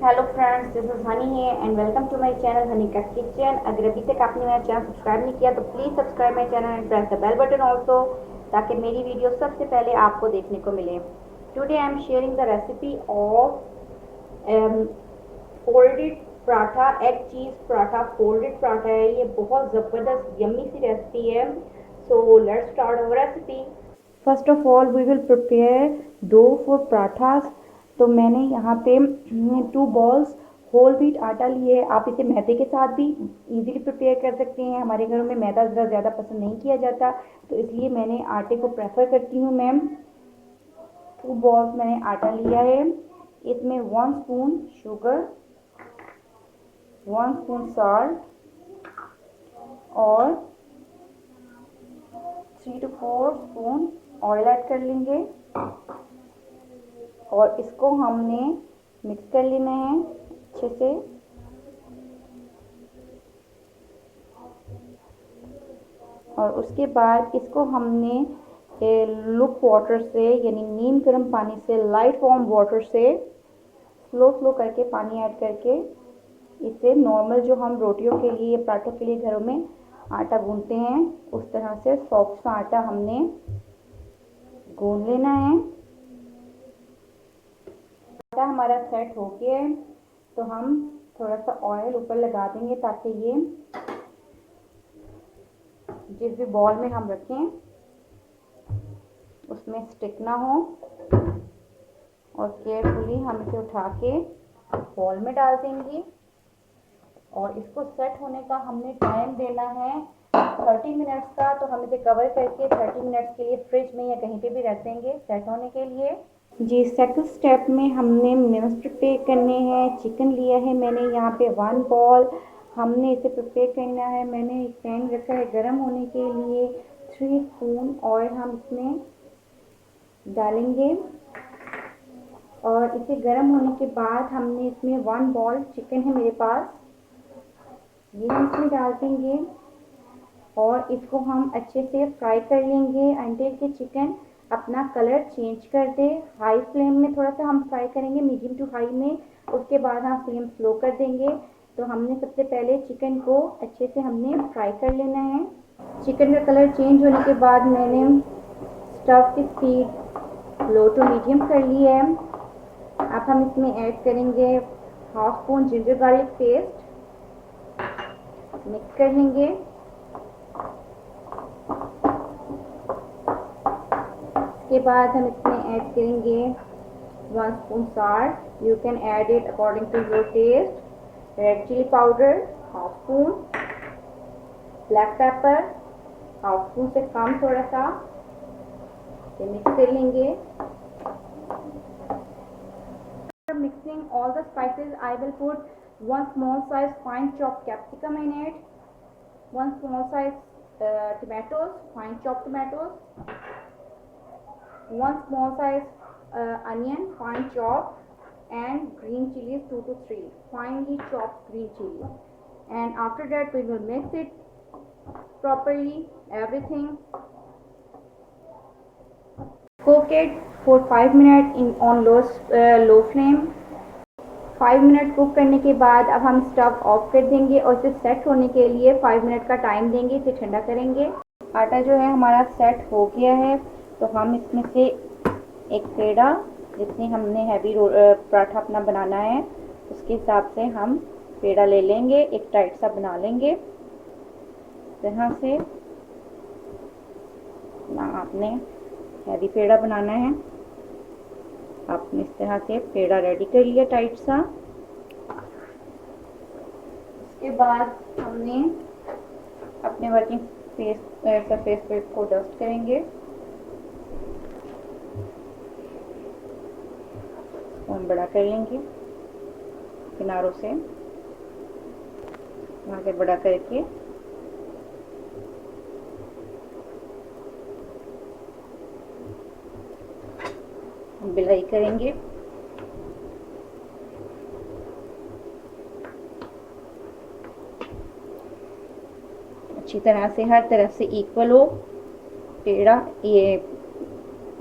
Hello friends, this is Honey है and welcome to my channel Honey का kitchen. अगर अभी तक आपने मेरा चैनल सब्सक्राइब नहीं किया तो please subscribe my channel and press the bell button also, ताकि मेरी वीडियो सबसे पहले आपको देखने को मिले। Today I am sharing the recipe of folded paratha, egg cheese paratha. Folded paratha है ये, बहुत ज़बरदस्त यम्मी सी रेसिपी है। So let's start our recipe. First of all we will prepare dough for parathas. तो मैंने यहाँ पे 2 बॉल्स होल व्हीट आटा लिए। आप इसे मैदे के साथ भी इजीली प्रिपेयर कर सकते हैं। हमारे घरों में मैदा ज़्यादा पसंद नहीं किया जाता, तो इसलिए मैंने आटे को प्रेफर करती हूँ मैम। 2 बॉल्स मैंने आटा लिया है। इसमें 1 स्पून शुगर, 1 स्पून सॉल्ट और 3 to 4 स्पून ऑयल ऐड कर लेंगे और इसको हमने मिक्स कर लेना है अच्छे से। और उसके बाद इसको हमने लुक वाटर से, यानी नीम गर्म पानी से, लाइट वार्म वाटर से स्लो करके पानी ऐड करके इसे नॉर्मल जो हम रोटियों के लिए, पराठों के लिए घरों में आटा गूंथते हैं, उस तरह से सॉफ्ट सा आटा हमने गूंथ लेना है। आटा हमारा सेट हो गया है, तो हम थोड़ा सा ऑयल ऊपर लगा देंगे ताकि ये जिस भी बॉल में हम रखें उसमें स्टिक ना हो। और केयरफुली हम इसे उठा के बॉल में डाल देंगे और इसको सेट होने का हमने टाइम देना है 30 मिनट्स का। तो हम इसे कवर करके 30 मिनट्स के लिए फ्रिज में या कहीं पे भी रख देंगे सेट होने के लिए। जी, सेकंड स्टेप में हमने मिन्स प्रिपेयर करने हैं। चिकन लिया है मैंने यहाँ पे 1 बॉल। हमने इसे प्रिपेयर करना है। मैंने एक पैन रखा है गर्म होने के लिए। 3 स्पून ऑयल हम इसमें डालेंगे और इसे गर्म होने के बाद हमने इसमें 1 बॉल चिकन है मेरे पास, ये हम इसमें डाल देंगे और इसको हम अच्छे से फ्राई कर लेंगे अंटिल कि चिकन अपना कलर चेंज कर दे। हाई फ्लेम में थोड़ा सा हम फ्राई करेंगे, मीडियम टू हाई में। उसके बाद हम फ्लेम स्लो कर देंगे। तो हमने सबसे पहले चिकन को अच्छे से हमने फ्राई कर लेना है। चिकन का कलर चेंज होने के बाद मैंने स्टव की स्पीड लो टू मीडियम कर ली है। अब हम इसमें ऐड करेंगे half spoon ginger garlic paste, mix कर लेंगे। इसके बाद हम इसमें ऐड करेंगे 1 spoon salt, you can add it according to your taste. Red chilli powder half spoon, black pepper half spoon से कम थोड़ा सा, ये मिक्स कर लेंगे। Mixing all the spices, I will put 1 small size fine chopped capsicum in it, 1 small size tomatoes, fine chopped tomatoes, 1 small size onion, fine chopped, and green chilies 2 to 3 finely chopped green chili. And after that we will mix it properly, everything. Cook it for 5 minutes in on low flame। 5 minute cook करने के बाद अब हम stove of कर देंगे और इसे set होने के लिए 5 मिनट का टाइम देंगे, इसे ठंडा करेंगे। आटा जो है हमारा सेट हो गया है, तो हम इसमें से एक पेड़ा, जितनी हमने हैवी पराठा अपना बनाना है उसके हिसाब से हम पेड़ा ले लेंगे। एक टाइट सा बना लेंगे इस तरह से। ना आपने हैवी पेड़ा बनाना है, आपने इस तरह से पेड़ा रेडी कर लिया टाइट सा। उसके बाद हमने अपने वर्किंग सरफेस पे इसको डस्ट करेंगे, हम बड़ा कर लेंगे किनारों से, वहाँ से बड़ा करके बिलाई करेंगे। अच्छी तरह से हर तरफ से इक्वल हो पेड़ा। ये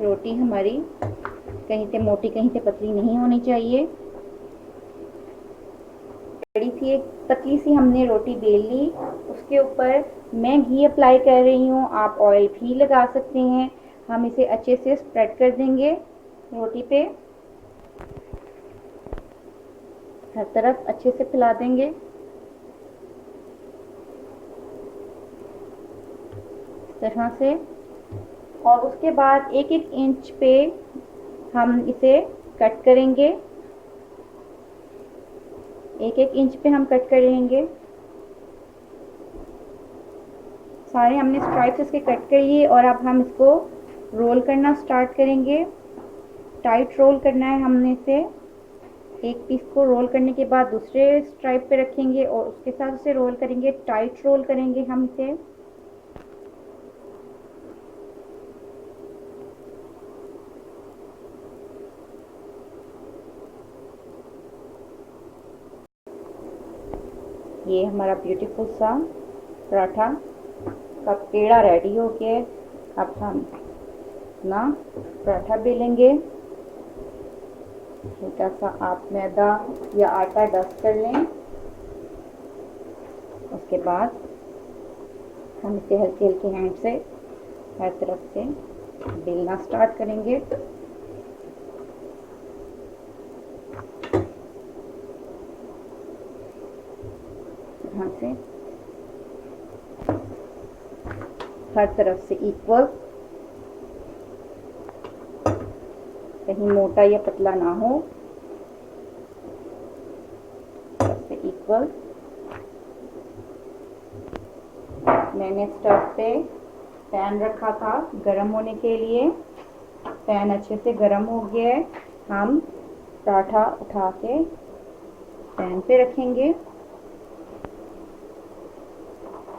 रोटी हमारी कहीं से मोटी कहीं से पतली नहीं होनी चाहिए। बड़ी सी एक पतली सी हमने रोटी बेल ली। उसके ऊपर मैं घी अप्लाई कर रही हूँ, आप ऑयल भी लगा सकते हैं। हम इसे अच्छे से स्प्रेड कर देंगे रोटी पे, हर तरफ अच्छे से फैला देंगे इस तरह से। और उसके बाद 1-1 इंच पे हम इसे कट करेंगे, 1-1 इंच पे हम कट करेंगे। सारे हमने स्ट्राइप्स इसके कट कर लिए और अब हम इसको रोल करना स्टार्ट करेंगे। टाइट रोल करना है हमने इसे। एक पीस को रोल करने के बाद दूसरे स्ट्राइप पे रखेंगे और उसके साथ उसे रोल करेंगे, टाइट रोल करेंगे हम इसे। ये हमारा ब्यूटीफुल सा पराठा का पेड़ा रेडी हो गया है। अब हम अपना पराठा बेलेंगे। छोटा सा आप मैदा या आटा डस्ट कर लें। उसके बाद हम इसे हल्के हल्के हैंड से हर तरफ से बेलना स्टार्ट करेंगे। यहाँ से हर तरफ से इक्वल, कहीं मोटा या पतला ना हो, तरफ से इक्वल। मैंने स्टव पे पैन रखा था गरम होने के लिए। पैन अच्छे से गरम हो गया है। हम पराठा उठा के पैन पे रखेंगे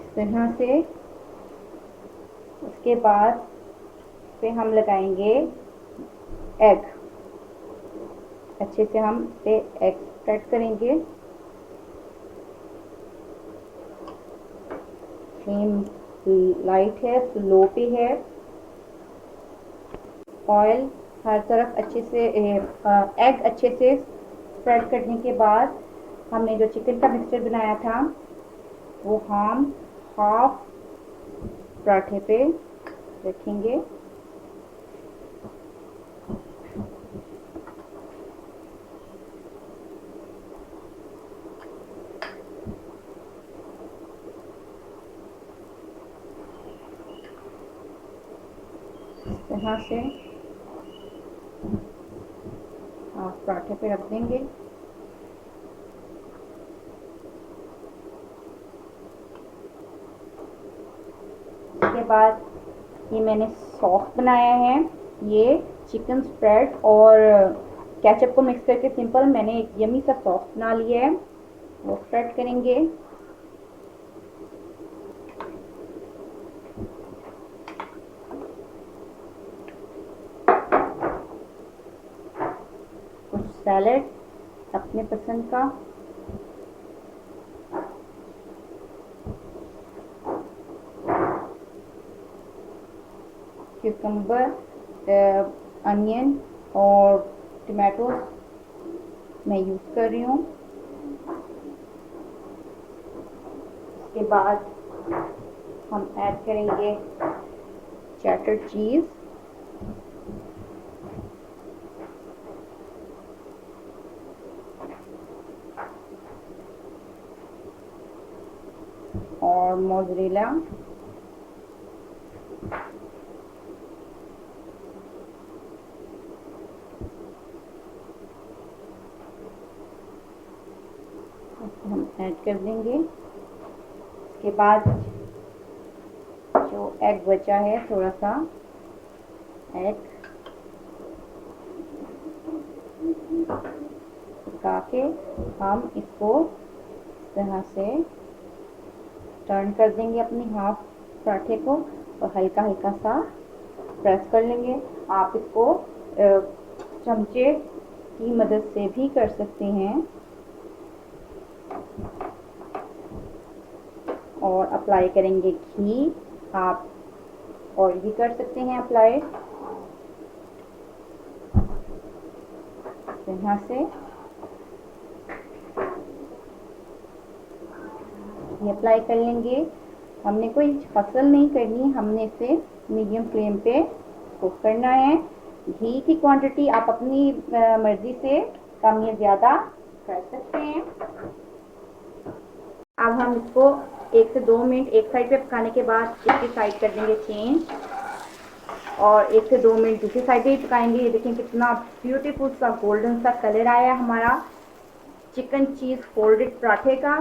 इस तरह से। उसके बाद पे हम लगाएंगे एग। अच्छे से हम पे एग स्प्रेड करेंगे। फ्लेम लाइट है, लो पे है। ऑयल हर तरफ अच्छे से, एग अच्छे से स्प्रेड करने के बाद हमने जो चिकन का मिक्सचर बनाया था वो हम हाफ पराठे पे रखेंगे। इस तरह से हाफ पराठे पे रख देंगे। उसके बाद ये मैंने सॉस बनाया है। ये चिकन स्प्रेड और केचप को मिक्स करके सिंपल मैंने एक यमी सा सॉस बना लिया है, वो स्प्रेड करेंगे। कुछ सैलेड अपने पसंद का, क्यूकम्बर, अनियन और टमाटो मैं यूज़ कर रही हूँ। उसके बाद हम ऐड करेंगे चेडर चीज़, और मोज़रेला। हम ऐड कर देंगे। उसके बाद जो एग बचा है, थोड़ा सा एग पका के हम इसको इस तरह से टर्न कर देंगे अपनी हाफ पराठे को और हल्का हल्का सा प्रेस कर लेंगे। आप इसको चमचे की मदद से भी कर सकते हैं और अप्लाई करेंगे घी। आप ऑयल भी कर सकते हैं अप्लाई इस तरह से। ये अप्लाई कर लेंगे। हमने कोई फसल नहीं करनी, हमने इसे मीडियम फ्लेम पे कुक करना है। घी की क्वांटिटी आप अपनी मर्जी से कम या ज़्यादा कर सकते हैं। अब हम इसको 1 से 2 मिनट एक साइड पे पकाने के बाद इसकी साइड कर देंगे चेंज और 1 से 2 मिनट दूसरी साइड पे पकाएंगे। ये देखें कितना ब्यूटीफुल सा गोल्डन सा कलर आया हमारा चिकन चीज़ फोल्डेड पराठे का।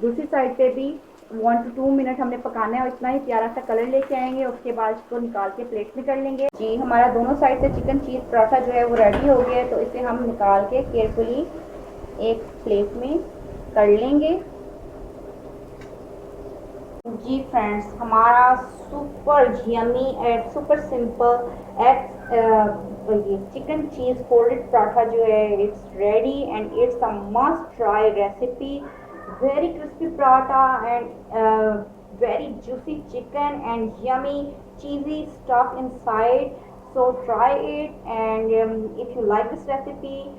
दूसरी साइड पे भी 1 to 2 मिनट हमने पकाना है और इतना ही प्यारा सा कलर लेके आएंगे। उसके बाद इसको निकाल के प्लेट में कर लेंगे। जी हमारा दोनों साइड से चिकन चीज़ पराठा जो है वो रेडी हो गया है, तो इसे हम निकाल के केयरफुली एक प्लेट में कर लेंगे। जी फ्रेंड्स, हमारा super yummy and super simple ये चिकन चीज़ फोल्डेड पराठा जो है it's ready and it's a must try recipe. Very crispy paratha and very juicy chicken and yummy cheesy stuff inside. So try it, and if you like this recipe,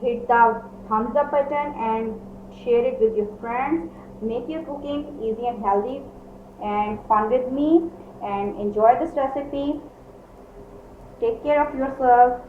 hit the thumbs up button and share it with your friends. Make your cooking easy and healthy and fun with me, and enjoy this recipe. Take care of yourself.